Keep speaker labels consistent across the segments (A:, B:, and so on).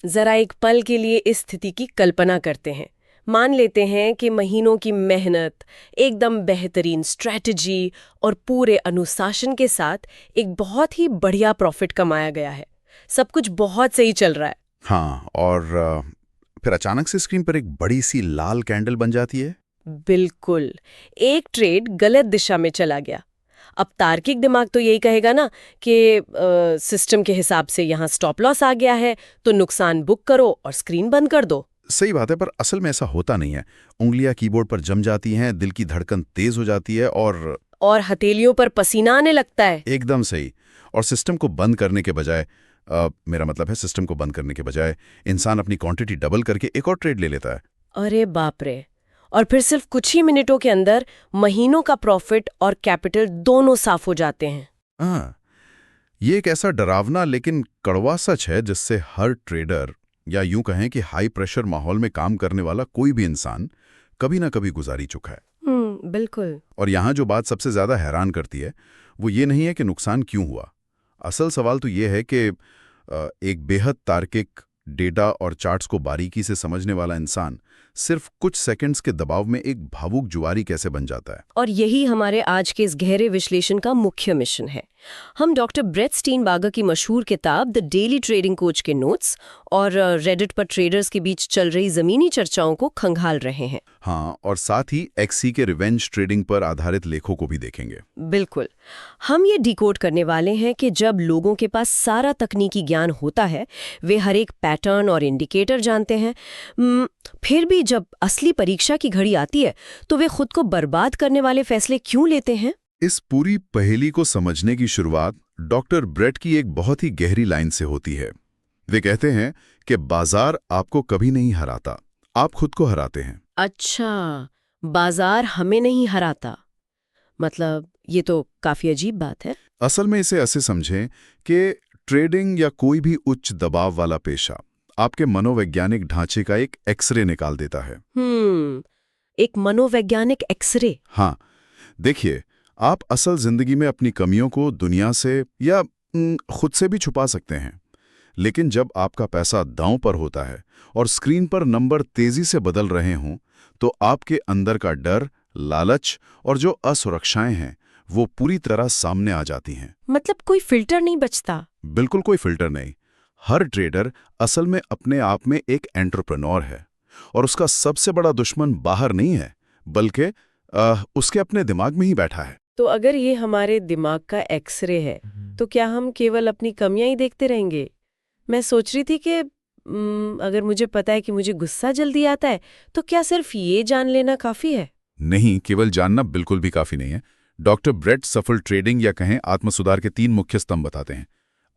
A: जरा एक पल के लिए इस स्थिति की कल्पना करते हैं। मान लेते हैं कि महीनों की मेहनत, एकदम बेहतरीन स्ट्रैटेजी और पूरे अनुशासन के साथ एक बहुत ही बढ़िया प्रॉफिट कमाया गया है। सब कुछ बहुत सही चल रहा है।
B: हाँ, और फिर अचानक से स्क्रीन पर एक बड़ी सी लाल कैंडल बन जाती है।
A: बिल्कुल, एक ट्रेड गलत दिशा में चला गया। अब तार्किक दिमाग तो यही कहेगा ना कि सिस्टम के हिसाब से यहाँ स्टॉप लॉस आ गया है, तो नुकसान बुक करो और स्क्रीन बंद कर दो।
B: सही बात है, पर असल में ऐसा होता नहीं है। उंगलियां कीबोर्ड पर जम जाती हैं, दिल की धड़कन तेज हो जाती है
A: और हथेलियों पर पसीना आने लगता है।
B: एकदम सही। और सिस्टम को बंद करने के बजाय मेरा मतलब है सिस्टम को बंद करने के बजाय इंसान अपनी क्वांटिटी डबल करके एक और ट्रेड ले लेता है।
A: अरे बाप रे! और फिर सिर्फ कुछ ही मिनटों के अंदर महीनों का प्रॉफिट और कैपिटल दोनों साफ हो जाते हैं।
B: हाँ, ये एक ऐसा डरावना लेकिन कड़वा सच है जिससे हर ट्रेडर, या यूं कहें कि हाई प्रेशर माहौल में काम करने वाला कोई भी इंसान कभी ना कभी गुजारी चुका है।
A: बिल्कुल।
B: और यहाँ जो बात सबसे ज्यादा हैरान करती है वो ये नहीं है कि नुकसान क्यों हुआ। असल सवाल तो ये है कि एक बेहद तार्किक, डेटा और चार्ट्स को बारीकी से समझने वाला इंसान सिर्फ कुछ सेकंड्स के दबाव में एक भावुक जुआरी कैसे बन जाता है।
A: और यही हमारे आज के इस गहरे विश्लेषण का मुख्य मिशन है। हम डॉक्टर ब्रेट स्टीनबार्गर की मशहूर किताब द डेली ट्रेडिंग कोच के नोट्स और रेडिट पर ट्रेडर्स के बीच चल रही जमीनी चर्चाओं को खंगाल रहे हैं।
B: हाँ, और साथ ही एक्सी के रिवेंज ट्रेडिंग पर आधारित लेखों को भी देखेंगे।
A: बिल्कुल। हम ये डिकोड करने वाले हैं कि जब लोगों के पास सारा तकनीकी ज्ञान होता है, वे हर एक पैटर्न और इंडिकेटर जानते हैं, फिर भी जब असली परीक्षा की घड़ी आती है तो वे खुद को बर्बाद करने वाले फैसले क्यों लेते हैं।
B: इस पूरी पहेली को समझने की शुरुआत डॉक्टर ब्रेट की एक बहुत ही गहरी लाइन से होती है। वे कहते हैं कि बाजार आपको कभी नहीं हराता, आप खुद को हराते हैं।
A: अच्छा, बाजार हमें नहीं हराता। मतलब ये तो काफी अजीब बात है।
B: असल में इसे ऐसे समझें कि ट्रेडिंग या कोई भी उच्च दबाव वाला पेशा आपके मनोवैज्ञानिक ढांचे का एक एक्सरे निकाल देता है।
A: एक मनोवैज्ञानिक एक्सरे।
B: हाँ, देखिए, आप असल जिंदगी में अपनी कमियों को दुनिया से या खुद से भी छुपा सकते हैं, लेकिन जब आपका पैसा दांव पर होता है और स्क्रीन पर नंबर तेजी से बदल रहे हों, तो आपके अंदर का डर, लालच और जो असुरक्षाएं हैं वो पूरी तरह सामने आ जाती हैं।
A: मतलब कोई फिल्टर नहीं बचता।
B: बिल्कुल कोई फिल्टर नहीं। हर ट्रेडर असल में अपने आप में एक एंटरप्रेन्योर है, और उसका सबसे बड़ा दुश्मन बाहर नहीं है, बल्कि उसके अपने दिमाग में ही बैठा है।
A: तो अगर ये हमारे दिमाग का एक्सरे है, तो क्या हम केवल अपनी कमियां ही देखते रहेंगे? मैं सोच रही थी कि अगर मुझे पता है कि मुझे गुस्सा जल्दी आता है, तो क्या सिर्फ ये जान लेना काफी है?
B: नहीं, केवल जानना बिल्कुल भी काफी नहीं है। डॉक्टर ब्रेट सफल ट्रेडिंग या कहें आत्मसुधार के 3 मुख्य स्तंभ बताते हैं: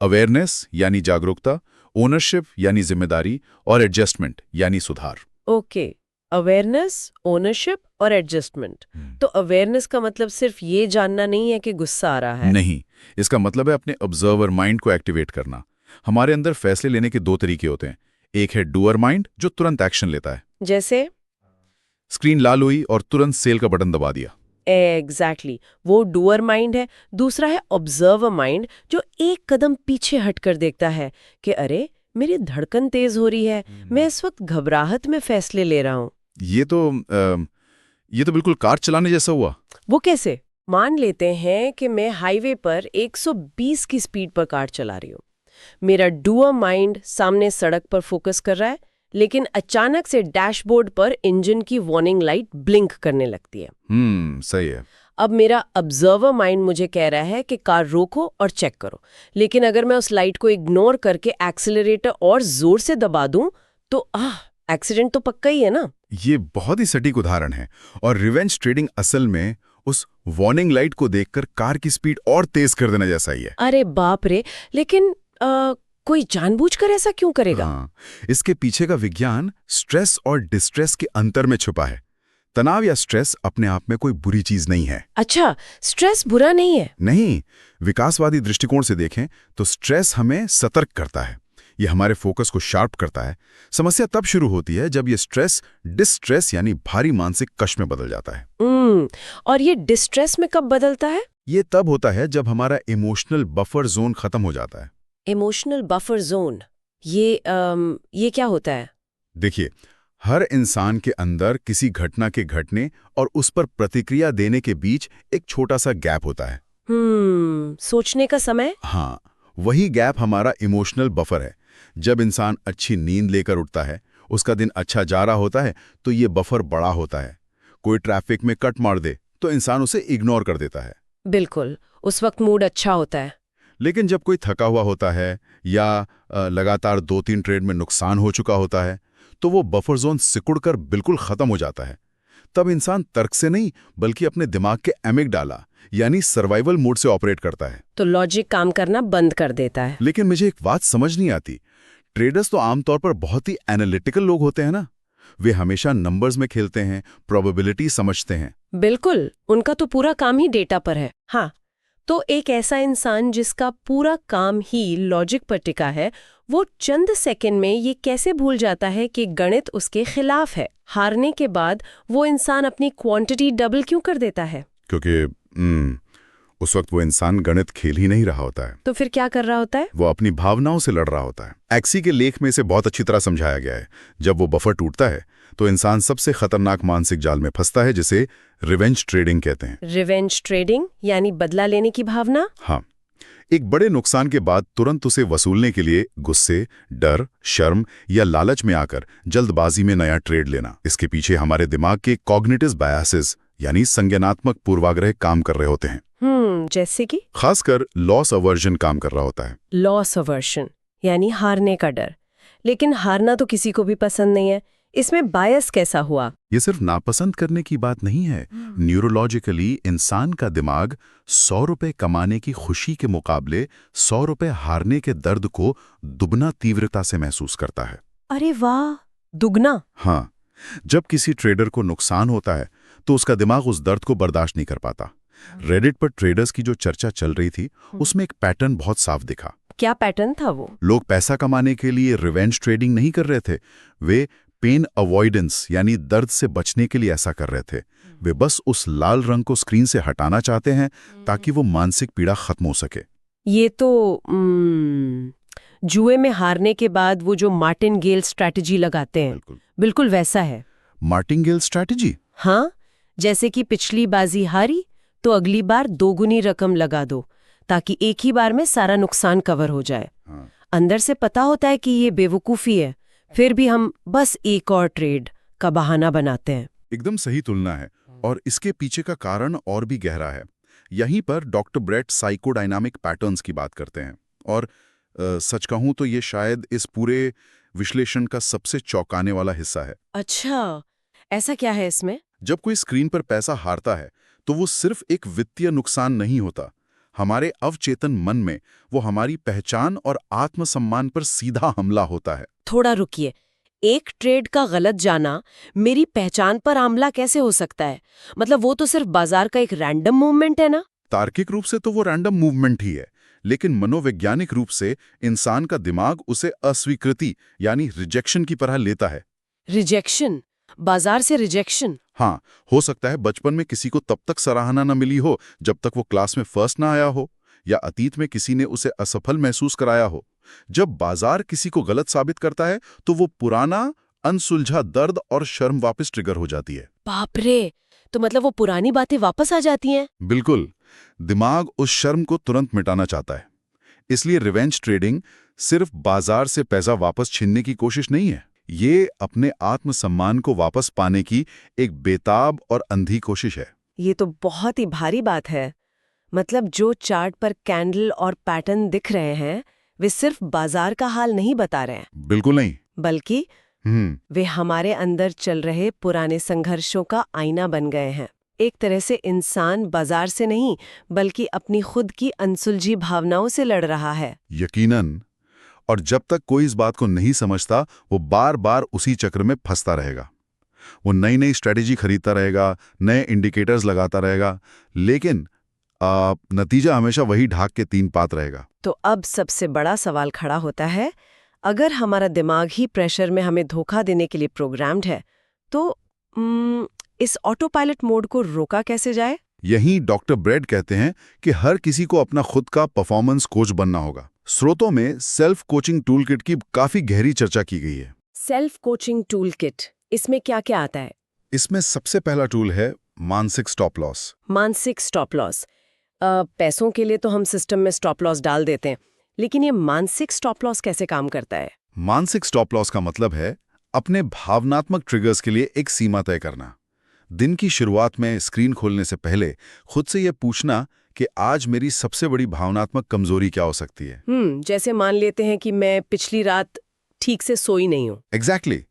B: अवेयरनेस यानी जागरूकता, ओनरशिप यानी जिम्मेदारी, और एडजस्टमेंट यानी सुधार।
A: ओके, अवेयरनेस, ओनरशिप और एडजस्टमेंट। तो अवेयरनेस का मतलब सिर्फ ये जानना नहीं है कि गुस्सा आ रहा है।
B: नहीं, इसका मतलब है अपने ऑब्जर्वर माइंड को एक्टिवेट करना। हमारे अंदर फैसले लेने के 2 तरीके होते हैं। एक है डूअर माइंड, जो तुरंत एक्शन लेता है।
A: जैसे
B: स्क्रीन लाल हुई और तुरंत सेल का बटन दबा दिया।
A: एग्जैक्टली, वो डूअर माइंड है। दूसरा है ऑब्जर्वर माइंड, जो एक कदम पीछे हटकर देखता है कि अरे, मेरी धड़कन तेज हो रही है, मैं इस वक्त घबराहट में फैसले ले रहा हूँ।
B: ये तो बिल्कुल कार चलाने जैसा हुआ।
A: वो कैसे? मान लेते हैं कि मैं हाईवे पर 120 की स्पीड पर कार चला रही हूँ। मेरा डूअर माइंड सामने सड़क पर फोकस कर रहा है, लेकिन अचानक से डैशबोर्ड पर इंजन की वार्निंग लाइट ब्लिंक करने लगती है।
B: सही है।
A: अब मेरा ऑब्जर्वर माइंड मुझे कह रहा है कि कार रोको और चेक करो, लेकिन अगर मैं उस लाइट को इग्नोर करके एक्सीलरेटर और जोर से दबा दूं, तो एक्सीडेंट तो पक्का ही है ना।
B: ये बहुत ही सटीक उदाहरण है, और रिवेंज ट्रेडिंग असल में उस वार्निंग लाइट को देखकर कार की स्पीड और तेज कर देना जैसा ही है।
A: अरे बाप रे! लेकिन कोई जानबूझकर ऐसा क्यों करेगा?
B: हाँ, इसके पीछे का विज्ञान स्ट्रेस और डिस्ट्रेस के अंतर में छुपा है। तनाव या स्ट्रेस अपने आप में कोई बुरी चीज नहीं है।
A: अच्छा, स्ट्रेस बुरा नहीं है?
B: नहीं, विकासवादी दृष्टिकोण से देखें तो स्ट्रेस हमें सतर्क करता है, ये हमारे फोकस को शार्प करता है। समस्या तब शुरू होती है जब ये स्ट्रेस डिस्ट्रेस यानी भारी मानसिक कष्ट में बदल जाता है।
A: और ये डिस्ट्रेस में कब बदलता है?
B: ये तब होता है जब हमारा इमोशनल बफर जोन खत्म हो जाता है।
A: इमोशनल बफर जोन ये क्या होता है?
B: देखिए, हर इंसान के अंदर किसी घटना के घटने और उस पर प्रतिक्रिया देने के बीच एक छोटा सा गैप होता है।
A: सोचने का समय?
B: हाँ, वही गैप हमारा इमोशनल बफर है। जब इंसान अच्छी नींद लेकर उठता है, उसका दिन अच्छा जा रहा होता है, तो ये बफर बड़ा होता है। कोई ट्रैफिक में कट मार दे तो इंसान उसे इग्नोर कर देता है।
A: बिल्कुल, उस वक्त मूड अच्छा होता है।
B: लेकिन जब कोई थका हुआ होता है या लगातार 2-3 ट्रेड में नुकसान हो चुका होता है, तो वो बफर जोन सिकुड़कर बिल्कुल खत्म हो जाता है। तब इंसान तर्क से नहीं बल्कि अपने दिमाग के एमिगडाला यानी सर्वाइवल मोड से ऑपरेट करता है।
A: तो लॉजिक काम करना बंद कर देता है।
B: लेकिन मुझे एक बात समझ नहीं आती। ट्रेडर्स तो आमतौर पर बहुत ही एनालिटिकल लोग होते हैं ना। वे हमेशा नंबर्स में खेलते हैं, प्रोबेबिलिटी समझते हैं।
A: बिल्कुल, उनका तो पूरा काम ही डेटा पर है। हाँ, तो एक ऐसा इंसान जिसका पूरा काम ही लॉजिक पर टिका है, वो चंद सेकंड में ये कैसे भूल जाता है कि गणित उसके खिलाफ है? हारने के बाद वो इंसान अपनी क्वांटिटी डबल क्यों कर देता है?
B: क्योंकि उस वक्त वो इंसान गणित खेल ही नहीं रहा होता है।
A: तो फिर क्या कर रहा होता है?
B: वो अपनी भावनाओं से लड़ रहा होता है। एक्सी के लेख में इसे बहुत अच्छी तरह समझाया गया है। जब वो बफर टूटता है तो इंसान सबसे खतरनाक मानसिक जाल में फंसता है, जिसे रिवेंज ट्रेडिंग कहते हैं।
A: रिवेंज ट्रेडिंग यानी बदला लेने की भावना?
B: हाँ, एक बड़े नुकसान के बाद तुरंत उसे वसूलने के लिए गुस्से, डर, शर्म या लालच में आकर जल्दबाजी में नया ट्रेड लेना। इसके पीछे हमारे दिमाग के कॉग्निटिव बायसेस यानी संज्ञानात्मक पूर्वाग्रह काम कर रहे होते हैं।
A: जैसे कि
B: खासकर लॉस अवर्जन काम कर रहा होता है।
A: लॉस अवर्जन यानी हारने का डर। लेकिन हारना तो किसी को भी पसंद नहीं है। इसमें बायस कैसा हुआ?
B: ये सिर्फ नापसंद करने की बात नहीं है। न्यूरोलॉजिकली इंसान का दिमाग 100 रुपए कमाने की खुशी के मुकाबले 100 रुपए हारने के दर्द को दुगना तीव्रता से महसूस करता है।
A: अरे वाह, दुगना?
B: हाँ, जब किसी ट्रेडर को नुकसान होता है तो उसका दिमाग उस दर्द को बर्दाश्त नहीं कर पाता। रेडिट पर ट्रेडर्स की जो चर्चा चल रही थी, उसमें एक पैटर्न बहुत साफ दिखा।
A: क्या पैटर्न था वो?
B: लोग पैसा कमाने के लिए रिवेंज ट्रेडिंग नहीं कर रहे थे, वे पेन अवॉइडेंस यानी दर्द से बचने के लिए ऐसा कर रहे थे। वे बस उस लाल रंग को स्क्रीन से हटाना चाहते हैं ताकि वो मानसिक पीड़ा खत्म हो सके।
A: ये तो जुए में हारने के बाद वो जो मार्टिनगेल स्ट्रैटेजी लगाते हैं, बिल्कुल वैसा है।
B: मार्टिनगेल स्ट्रैटेजी?
A: हाँ, जैसे कि पिछली बाजी हारी तो अगली बार 2 गुनी रकम लगा दो ताकि एक ही बार में सारा नुकसान कवर हो जाए।
B: हाँ।
A: अंदर से पता होता है कि ये बेवकूफ़ी है, फिर भी हम बस एक और ट्रेड का बहाना बनाते हैं।
B: एकदम सही तुलना है, और इसके पीछे का कारण और भी गहरा है। यहीं पर डॉक्टर ब्रेट साइकोडायनामिक पैटर्न्स की बात करते हैं, और सच कहूं तो ये शायद इस पूरे विश्लेषण का सबसे चौंकाने वाला हिस्सा है।
A: अच्छा, ऐसा क्या है इसमें?
B: जब कोई स्क्रीन पर पैसा हारता है तो वो सिर्फ एक वित्तीय नुकसान नहीं होता। हमारे अवचेतन मन में वो हमारी पहचान और आत्मसम्मान पर सीधा हमला होता है।
A: थोड़ा रुकिए, एक ट्रेड का गलत जाना मेरी पहचान पर हमला कैसे हो सकता है? मतलब वो तो सिर्फ बाजार का एक रैंडम मूवमेंट है ना?
B: तार्किक रूप से तो वो रैंडम मूवमेंट ही है, लेकिन मनोवैज्ञानिक रूप से इंसान का दिमाग उसे अस्वीकृति यानी रिजेक्शन की तरह लेता है।
A: रिजेक्शन? बाजार से रिजेक्शन?
B: हाँ, हो सकता है बचपन में किसी को तब तक सराहना न मिली हो जब तक वो क्लास में फर्स्ट ना आया हो, या अतीत में किसी ने उसे असफल महसूस कराया हो। जब बाजार किसी को गलत साबित करता है तो वो पुराना अनसुलझा दर्द और शर्म वापस ट्रिगर हो जाती है।
A: बाप रे, तो मतलब वो पुरानी बातें वापस आ जाती हैं?
B: बिल्कुल, दिमाग उस शर्म को तुरंत मिटाना चाहता है। इसलिए रिवेंज ट्रेडिंग सिर्फ बाजार से पैसा वापस छीनने की कोशिश नहीं है, ये अपने आत्मसम्मान को वापस पाने की एक बेताब और अंधी कोशिश है।
A: ये तो बहुत ही भारी बात है। मतलब जो चार्ट पर कैंडल और पैटर्न दिख रहे हैं, वे सिर्फ बाजार का हाल नहीं बता रहे हैं।
B: बिल्कुल नहीं,
A: बल्कि वे हमारे अंदर चल रहे पुराने संघर्षों का आईना बन गए हैं। एक तरह से इंसान बाजार से नहीं बल्कि अपनी खुद की अनसुलझी भावनाओं से लड़ रहा है।
B: यकीनन। और जब तक कोई इस बात को नहीं समझता, वो बार बार उसी चक्र में फंसता रहेगा। वो नई नई स्ट्रेटेजी खरीदता रहेगा, नए इंडिकेटर्स लगाता रहेगा, लेकिन नतीजा हमेशा वही ढाक के 3 पात रहेगा।
A: तो अब सबसे बड़ा सवाल खड़ा होता है, अगर हमारा दिमाग ही प्रेशर में हमें धोखा देने के लिए प्रोग्राम्ड है, तो इस ऑटो पायलट मोड को रोका कैसे जाए?
B: यहीं डॉक्टर ब्रेड कहते हैं कि हर किसी को अपना खुद का परफॉर्मेंस कोच बनना होगा। स्रोतों में सेल्फ कोचिंग टूलकिट की काफी गहरी चर्चा की गई है।
A: सेल्फ कोचिंग टूल किट, इसमें क्या क्या आता है?
B: इसमें सबसे पहला टूल है मानसिक स्टॉप लॉस।
A: मानसिक स्टॉप लॉस। पैसों के लिए तो हम सिस्टम में स्टॉप लॉस डाल देते हैं, लेकिन ये मानसिक स्टॉप लॉस कैसे काम करता है?
B: मानसिक स्टॉप लॉस का मतलब है अपने भावनात्मक ट्रिगर्स के लिए एक सीमा तय करना। दिन की शुरुआत में स्क्रीन खोलने से पहले खुद से यह पूछना कि आज मेरी सबसे बड़ी भावनात्मक कमजोरी क्या हो सकती है।
A: जैसे मान लेते हैं कि मैं पिछली रात ठीक से सोई नहीं हूँ।
B: एग्जैक्टली।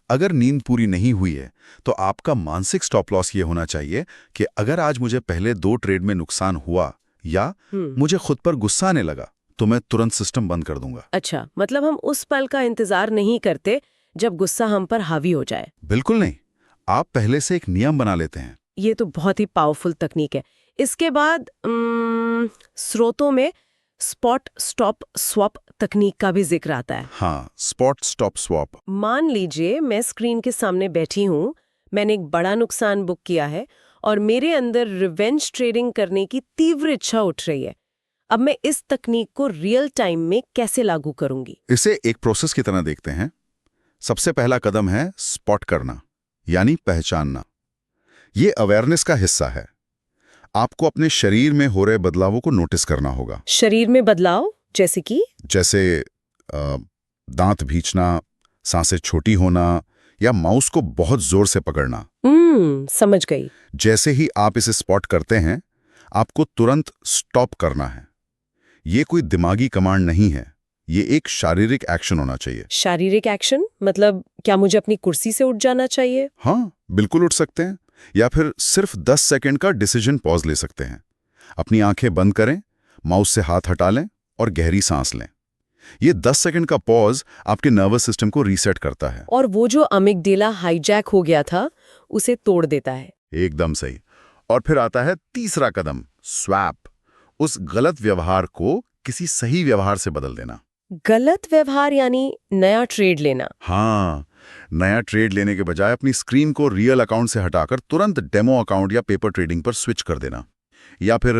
B: अगर नींद पूरी नहीं हुई है तो आपका मानसिक स्टॉप लॉस ये होना चाहिए कि अगर आज मुझे पहले 2 ट्रेड में नुकसान हुआ या मुझे खुद पर गुस्सा आने लगा तो मैं तुरंत सिस्टम बंद कर दूंगा।
A: अच्छा, मतलब हम उस पल का इंतजार नहीं करते जब गुस्सा हम पर हावी हो जाए।
B: बिल्कुल नहीं, आप पहले से एक नियम बना लेते हैं।
A: ये तो बहुत ही पावरफुल तकनीक है। इसके बाद स्रोतों में स्पॉट स्टॉप स्वैप तकनीक का भी जिक्र आता है।
B: हाँ, स्पॉट स्टॉप स्वैप।
A: मान लीजिए मैं स्क्रीन के सामने बैठी हूँ, मैंने एक बड़ा नुकसान बुक किया है और मेरे अंदर रिवेंज ट्रेडिंग करने की तीव्र इच्छा उठ रही है। अब मैं इस तकनीक को रियल टाइम में कैसे लागू करूंगी?
B: इसे एक प्रोसेस की तरह देखते हैं। सबसे पहला कदम है स्पॉट करना, यानी पहचानना। ये अवेयरनेस का हिस्सा है। आपको अपने शरीर में हो रहे बदलावों को नोटिस करना होगा।
A: शरीर में बदलाव जैसे कि?
B: जैसे दांत भींचना, सांसें छोटी होना या माउस को बहुत जोर से पकड़ना।
A: समझ गई।
B: जैसे ही आप इसे स्पॉट करते हैं, आपको तुरंत स्टॉप करना है। ये कोई दिमागी कमांड नहीं है, ये एक शारीरिक एक्शन होना चाहिए।
A: शारीरिक एक्शन मतलब क्या मुझे अपनी कुर्सी से उठ जाना चाहिए?
B: हाँ, बिल्कुल उठ सकते हैं, या फिर सिर्फ 10 सेकंड का डिसीजन पॉज ले सकते हैं। अपनी आंखें बंद करें, माउस से हाथ हटा लें और गहरी सांस लें। ये 10 सेकंड का पॉज आपके नर्वस सिस्टम को रीसेट करता है
A: और वो जो अमिगडाला हाईजैक हो गया था उसे तोड़ देता है।
B: एकदम सही। और फिर आता है तीसरा कदम, स्वैप। उस गलत व्यवहार को किसी सही व्यवहार से बदल देना।
A: गलत व्यवहार यानी नया ट्रेड लेना?
B: हाँ, नया ट्रेड लेने के बजाय अपनी स्क्रीन को रियल अकाउंट से हटाकर तुरंत डेमो अकाउंट या पेपर ट्रेडिंग पर स्विच कर देना। या फिर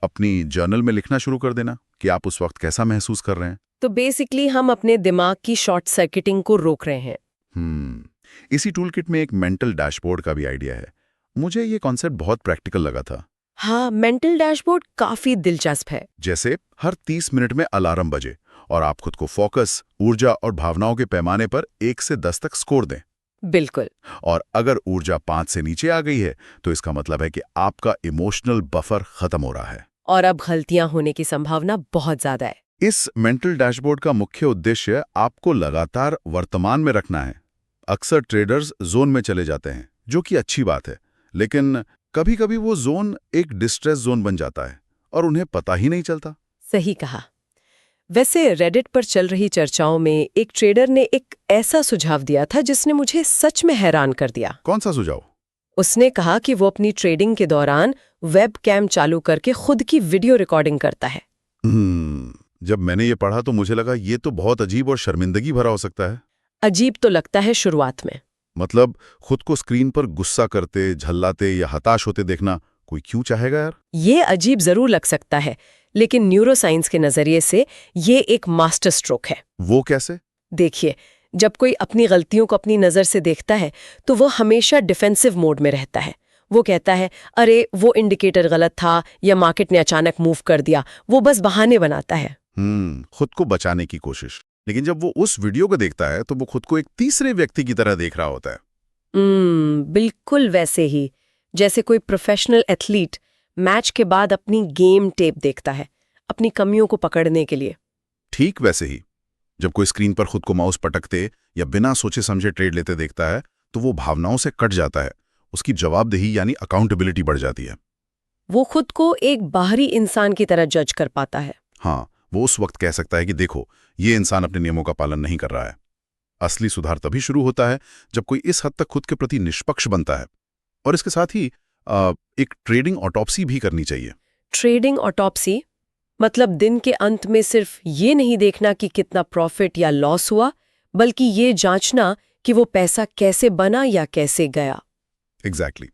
B: अपनी जर्नल में लिखना शुरू कर देना कि आप उस वक्त कैसा महसूस कर रहे हैं।
A: तो बेसिकली हम अपने दिमाग की शॉर्ट सर्किटिंग को रोक रहे हैं।
B: इसी टूलकिट में एक मेंटल डैशबोर्ड का भी आइडिया है। मुझे ये कॉन्सेप्ट बहुत प्रैक्टिकल लगा था।
A: हाँ, मेंटल डैशबोर्ड काफी दिलचस्प है।
B: जैसे हर 30 मिनट में अलार्म बजे और आप खुद को फोकस, ऊर्जा और भावनाओं के पैमाने पर 1 से 10 तक स्कोर दें।
A: बिल्कुल।
B: और अगर ऊर्जा 5 से नीचे आ गई है तो इसका मतलब है कि आपका इमोशनल बफर खत्म हो रहा है
A: और अब गलतियां होने की संभावना बहुत ज्यादा है।
B: इस मेंटल डैशबोर्ड का मुख्य उद्देश्य आपको लगातार वर्तमान में रखना है। अक्सर ट्रेडर्स जोन में चले जाते हैं, जो कि अच्छी बात है, लेकिन कभी-कभी वो जोन एक डिस्ट्रेस जोन बन जाता है और उन्हें पता ही नहीं चलता।
A: सही कहा। वैसे रेडिट पर चल रही चर्चाओं में एक ट्रेडर ने एक ऐसा सुझाव दिया था जिसने मुझे सच में हैरान कर दिया।
B: कौन सा सुझाव?
A: उसने कहा कि वो अपनी ट्रेडिंग के दौरान वेब कैम चालू करके खुद की वीडियो रिकॉर्डिंग करता है।
B: जब मैंने ये पढ़ा तो मुझे लगा ये तो बहुत अजीब और शर्मिंदगी भरा हो सकता है।
A: अजीब तो लगता है शुरुआत में।
B: मतलब खुद को स्क्रीन पर गुस्सा करते, झल्लाते या हताश होते देखना कोई क्यों चाहेगा यार?
A: ये अजीब जरूर लग सकता है, लेकिन न्यूरोसाइंस के नजरिए से ये एक मास्टर स्ट्रोक है।
B: वो कैसे?
A: देखिए, जब कोई अपनी गलतियों को अपनी नजर से देखता है तो वो हमेशा डिफेंसिव मोड में रहता है। वो कहता है, अरे वो इंडिकेटर गलत था या मार्केट ने अचानक मूव कर दिया। वो बस बहाने बनाता है।
B: खुद को बचाने की कोशिश। लेकिन जब वो उस वीडियो को देखता है तो वो खुद को एक तीसरे व्यक्ति की तरह देख रहा होता है।
A: बिल्कुल वैसे ही जैसे कोई प्रोफेशनल एथलीट मैच के बाद अपनी गेम टेप देखता है, अपनी कमियों को पकड़ने के लिए।
B: ठीक वैसे ही जब कोई स्क्रीन पर खुद को माउस पटकते या बिना सोचे समझे ट्रेड लेते देखता है तो वो भावनाओं से कट जाता है। उसकी जवाबदेही यानी अकाउंटेबिलिटी बढ़ जाती है।
A: वो खुद को एक बाहरी इंसान की तरह जज कर पाता है।
B: हाँ, वो उस वक्त कह सकता है कि देखो, ये इंसान अपने नियमों का पालन नहीं कर रहा है। असली सुधार तभी शुरू होता है जब कोई इस हद तक खुद के प्रति निष्पक्ष बनता है। और इसके साथ ही एक ट्रेडिंग ऑटोप्सी भी करनी चाहिए।
A: ट्रेडिंग ऑटोप्सी मतलब दिन के अंत में सिर्फ ये नहीं देखना कि कितना प्रॉफिट या लॉस हुआ, बल्कि ये जांचना कि वो पैसा कैसे बना या कैसे गया।
B: एग्जैक्टली।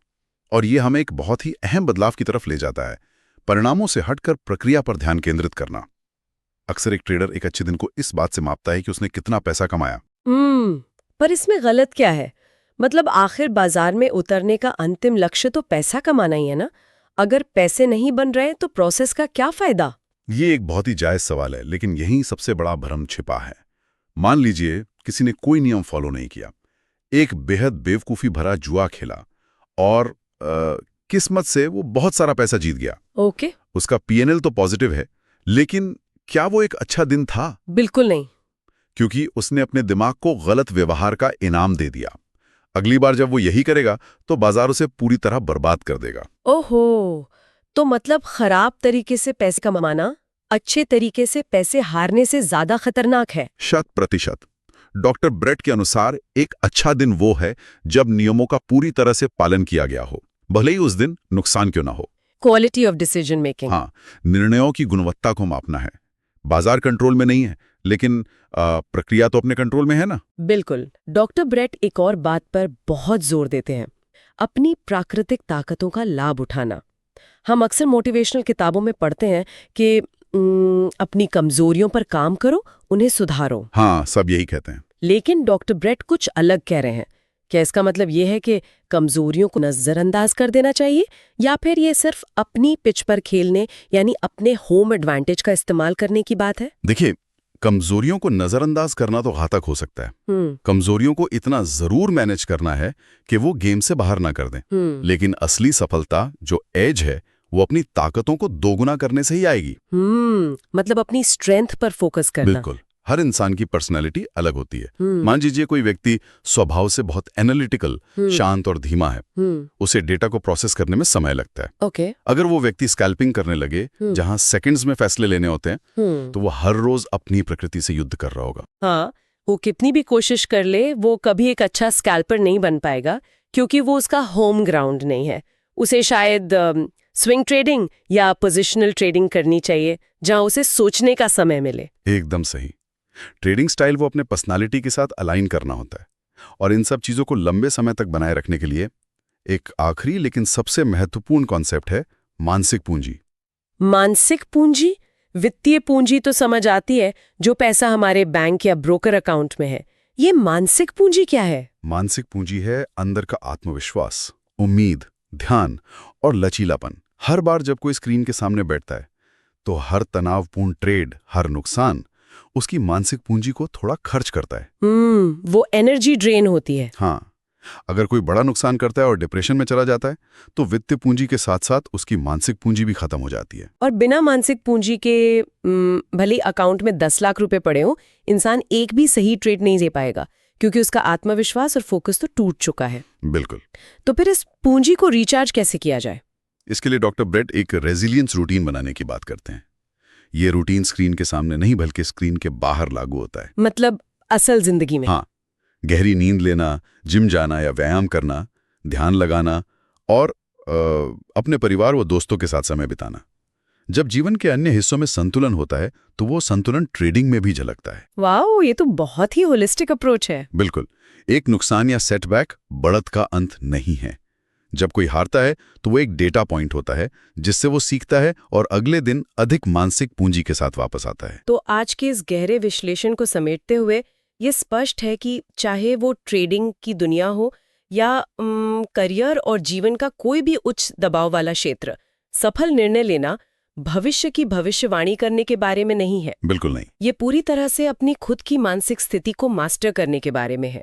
B: और ये हमें एक बहुत ही अहम बदलाव की तरफ ले जाता है, परिणामों से हटकर प्रक्रिया पर ध्यान केंद्रित करना। अक्सर एक ट्रेडर एक अच्छे दिन को इस बात से मापता है कि उसने कितना पैसा कमाया।
A: पर इसमें गलत क्या है? मतलब आखिर बाजार में उतरने का अंतिम लक्ष्य तो पैसा कमाना ही है ना? अगर पैसे नहीं बन रहे तो प्रोसेस का क्या फायदा?
B: ये एक बहुत ही जायज सवाल है, लेकिन यहीं सबसे बड़ा भ्रम छिपा है। मान लीजिए किसी ने कोई नियम फॉलो नहीं किया, एक बेहद बेवकूफ़ी भरा जुआ खेला और किस्मत से वो बहुत सारा पैसा जीत गया।
A: ओके।
B: उसका पीएनएल तो पॉजिटिव है, लेकिन क्या वो एक अच्छा दिन था?
A: बिल्कुल नहीं।
B: क्योंकि उसने अपने दिमाग को गलत व्यवहार का इनाम दे दिया। अगली बार जब वो यही करेगा तो बाजार उसे पूरी तरह बर्बाद कर देगा।
A: ओहो, तो मतलब खराब तरीके से पैसे कमाना अच्छे तरीके से पैसे हारने से ज्यादा खतरनाक है।
B: 100%। डॉक्टर ब्रेट के अनुसार एक अच्छा दिन वो है जब नियमों का पूरी तरह से पालन किया गया हो, भले ही उस दिन नुकसान क्यों ना हो।
A: Quality of decision making.
B: हाँ, निर्णयों की गुणवत्ता को मापना है। बाजार कंट्रोल में नहीं है, लेकिन प्रक्रिया तो अपने कंट्रोल में है ना।
A: बिल्कुल। डॉक्टर ब्रेट एक और बात पर बहुत जोर देते हैं, अपनी प्राकृतिक ताकतों का लाभ उठाना। हम अक्सर मोटिवेशनल किताबों में पढ़ते हैं कि अपनी कमजोरियों पर काम करो, उन्हें सुधारो।
B: हाँ, सब यही कहते हैं।
A: लेकिन डॉक्टर ब्रेट कुछ अलग कह रहे हैं। क्या इसका मतलब ये है कि कमजोरियों को नजरअंदाज कर देना चाहिए, या फिर ये सिर्फ अपनी पिच पर खेलने यानी अपने होम एडवांटेज का इस्तेमाल करने की बात है?
B: देखिए, कमजोरियों को नजरअंदाज करना तो घातक हो सकता है। कमजोरियों को इतना जरूर मैनेज करना है कि वो गेम से बाहर ना कर दें। लेकिन असली सफलता जो एज है वो अपनी ताकतों को दोगुना करने से ही आएगी।
A: मतलब अपनी स्ट्रेंथ पर फोकस करना।
B: बिल्कुल। हर इंसान की पर्सनैलिटी अलग होती है। मान लीजिए कोई व्यक्ति स्वभाव से बहुत एनालिटिकल, शांत और धीमा है, उसे डेटा को प्रोसेस करने में समय लगता है।
A: ओके।
B: अगर वो व्यक्ति स्कैल्पिंग करने लगे, जहां सेकंड्स में फैसले लेने होते हैं, तो वो हर रोज अपनी प्रकृति से युद्ध कर रहा होगा।
A: हाँ, वो कितनी भी कोशिश कर ले, वो कभी एक अच्छा स्कैल्पर नहीं बन पाएगा, क्योंकि वो उसका होम ग्राउंड नहीं है। उसे शायद स्विंग ट्रेडिंग या पोजिशनल ट्रेडिंग करनी चाहिए, जहां उसे सोचने का समय मिले।
B: एकदम सही। ट्रेडिंग स्टाइल वो अपने पर्सनालिटी के साथ अलाइन करना होता है। और इन सब चीजों को लंबे समय तक बनाए रखने के लिए एक आखिरी लेकिन सबसे महत्वपूर्ण कॉन्सेप्ट है मानसिक पूंजी।
A: मानसिक पूंजी? वित्तीय पूंजी तो समझ आती है, जो पैसा हमारे बैंक या ब्रोकर अकाउंट में है। ये मानसिक पूंजी क्या है?
B: मानसिक पूंजी है अंदर का आत्मविश्वास, उम्मीद, ध्यान और लचीलापन। हर बार जब कोई स्क्रीन के सामने बैठता है तो हर तनावपूर्ण ट्रेड, हर नुकसान उसकी मानसिक पूंजी को थोड़ा खर्च करता है।
A: वो एनर्जी ड्रेन होती है।
B: हाँ, अगर कोई बड़ा नुकसान करता है और डिप्रेशन में चला जाता है तो वित्तीय पूंजी के साथ साथ उसकी मानसिक पूंजी भी खत्म हो जाती है।
A: और बिना मानसिक पूंजी के भले अकाउंट में 10 लाख रुपए पड़े हो, इंसान एक भी सही ट्रेड नहीं दे पाएगा, क्योंकि उसका आत्मविश्वास और फोकस तो टूट चुका है।
B: बिल्कुल।
A: तो फिर इस पूंजी को रिचार्ज कैसे किया जाए?
B: इसके लिए डॉक्टर ब्रेट एक रेजिलियंस रूटीन बनाने की बात करते हैं। ये रूटीन स्क्रीन के सामने नहीं बल्कि स्क्रीन के बाहर लागू होता है।
A: मतलब असल जिंदगी में?
B: हाँ, गहरी नींद लेना, जिम जाना या व्यायाम करना, ध्यान लगाना और अपने परिवार व दोस्तों के साथ समय बिताना। जब जीवन के अन्य हिस्सों में संतुलन होता है तो वो संतुलन ट्रेडिंग में भी झलकता है।
A: वाओ, ये तो बहुत ही होलिस्टिक अप्रोच है।
B: बिल्कुल। एक नुकसान या सेटबैक बढ़त का अंत नहीं है। जब कोई हारता है तो वो एक डेटा पॉइंट होता है जिससे वो सीखता है और अगले दिन अधिक मानसिक पूंजी के साथ वापस आता है।
A: तो आज के इस गहरे विश्लेषण को समेटते हुए ये स्पष्ट है कि चाहे वो ट्रेडिंग की दुनिया हो या करियर और जीवन का कोई भी उच्च दबाव वाला क्षेत्र, सफल निर्णय लेना भविष्य की भविष्यवाणी करने के बारे में नहीं है।
B: बिल्कुल नहीं।
A: ये पूरी तरह से अपनी खुद की मानसिक स्थिति को मास्टर करने के बारे में है।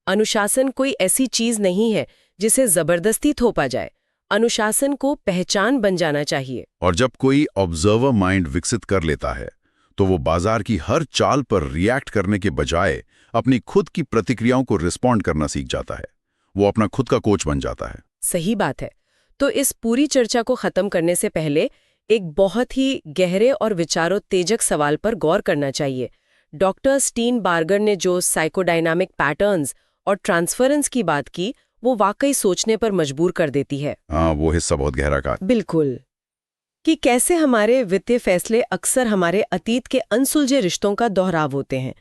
A: अनुशासन कोई ऐसी चीज नहीं है जिसे जबरदस्ती थोपा जाए। अनुशासन को पहचान बन जाना चाहिए।
B: और जब कोई ऑब्जर्वर माइंड विकसित कर लेता है तो वो बाजार की हर चाल पर रिएक्ट करने के बजाय अपनी खुद की प्रतिक्रियाओं को रिस्पॉन्ड करना सीख जाता है। वो अपना खुद का कोच बन जाता है।
A: सही बात है। तो इस पूरी चर्चा को खत्म करने से पहले एक बहुत ही गहरे और विचारोत्तेजक सवाल पर गौर करना चाहिए। डॉक्टर स्टीन बार्गर ने जो साइकोडायनामिक पैटर्न्स और ट्रांसफरेंस की बात की, वो वाकई सोचने पर मजबूर कर देती है।
B: वो हिस्सा बहुत गहरा का।
A: बिल्कुल। कि कैसे हमारे वित्तीय फैसले अक्सर हमारे अतीत के अनसुलझे रिश्तों का दोहराव होते हैं।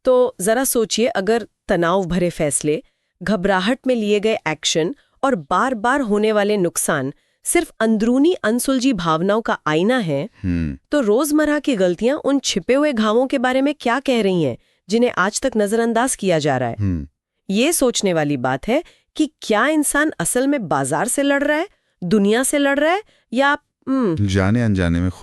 A: तो जरा सोचिए, अगर तनाव भरे फैसले, घबराहट में लिए गए एक्शन और बार बार होने वाले नुकसान सिर्फ अंदरूनी अनसुलझी भावनाओं का आईना है, तो रोजमर्रा की गलतियां उन छिपे हुए घावों के बारे में क्या कह रही हैं जिन्हें आज तक नजरअंदाज किया जा रहा है। ये सोचने वाली बात है कि क्या इंसान असल में बाजार से लड़ रहा है, दुनिया से लड़ रहा है, या
B: जाने अनजाने में खुद